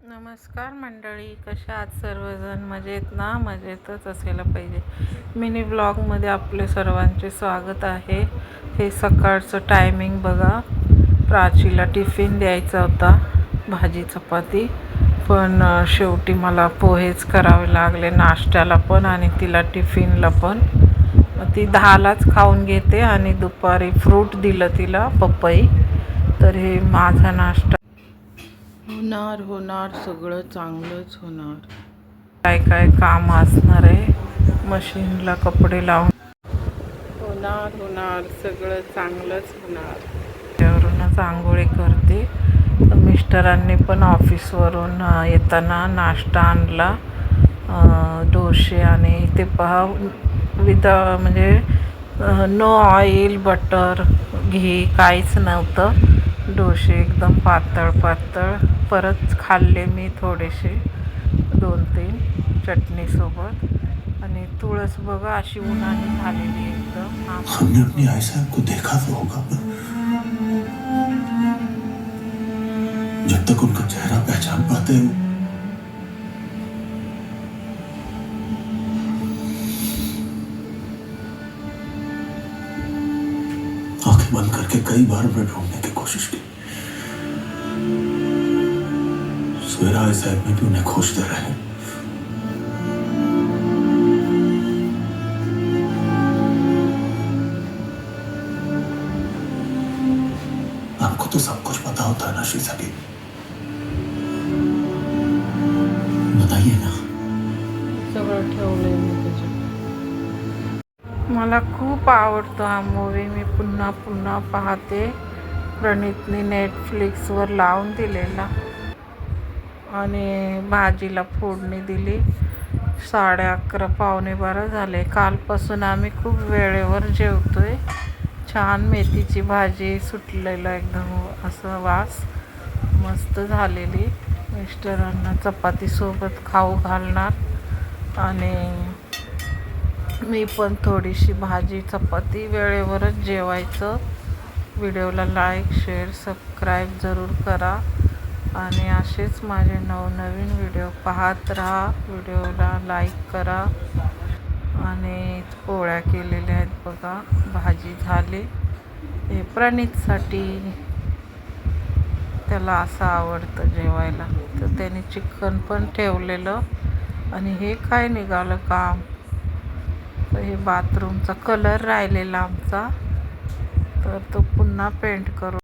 नमस्कार मंडळी, कशा आहात सर्वजण? मजेत ना? मजेतच असायला पाहिजे. मिनी ब्लॉगमध्ये आपले सर्वांचे स्वागत आहे. हे सकाळचं टायमिंग बघा. प्राचीला टिफिन द्यायचा होता, भाजी चपाती, पण शेवटी मला पोहेच करावे लागले, नाश्त्याला पण आणि तिला टिफिनला पण. ती 10लाच खाऊन घेते आणि दुपारी फ्रूट दिलं तिला, पपई. तर हे माझा नाश्ता होणार सगळं चांगलंच होणार. काय काम असणार आहे, मशीनला कपडे लावून होणार सगळं चांगलंच होणार. त्यावरूनच आंघोळी करते. मिस्टरांनी पण ऑफिसवरून येताना नाश्ता आणला, डोसे. आणि ते पहा, म्हणजे नो ऑइल, बटर, घी काहीच नव्हतं. डोसे एकदम पातळ. परत खाल्ले मी थोडेसे, 2-3 चटणीसोबत. आणि तुळस बघा अशी उन्हाने झालेली एकदम. हमने अपनी आई साहब को देखा तो होगा, जब तक उनका चेहरा पहचान पाते हो। आंखें बंद करके कई बार मैं ढूंढने की कोशिश की। सवेरा आई साहब में भी उन्हें खोजते रहे। आपको तो सब कुछ पता होता है ना शीजाकी, बताइए ना। सगळं ठेवलंय मी त्याच्यात. मला खूप आवडतो हा मूवी. मी पुन्हा पाहते. प्रणीतने नेटफ्लिक्सवर लावून दिलेला. आणि भाजीला फोडणी दिली. 11:30 11:45 झाले. कालपासून आम्ही खूप वेळेवर जेवतोय. छान मेथीची भाजी, सुटलेलं एकदम असं वास, मस्त झालेली. मिस्टरांना चपातीसोबत खाऊ घालणार आणि मी पण थोडीशी भाजी चपाती. वेळेवरच जेवायचं. व्हिडिओला लाईक, शेअर, सबस्क्राईब जरूर करा आणि असेच माझे नवनवीन व्हिडिओ पाहत राहा. व्हिडिओला लाईक करा. आणि पोळ्या केलेल्या आहेत बघा, भाजी झाली. हे प्रणीतसाठी, त्याला असं आवडतं जेवायला, तर त्याने चिकन पण ठेवलेलं. आणि हे काय निघालं काम, तर हे बाथरूमचा कलर राहिलेला आमचा, तर तो पुन्हा पेंट करू.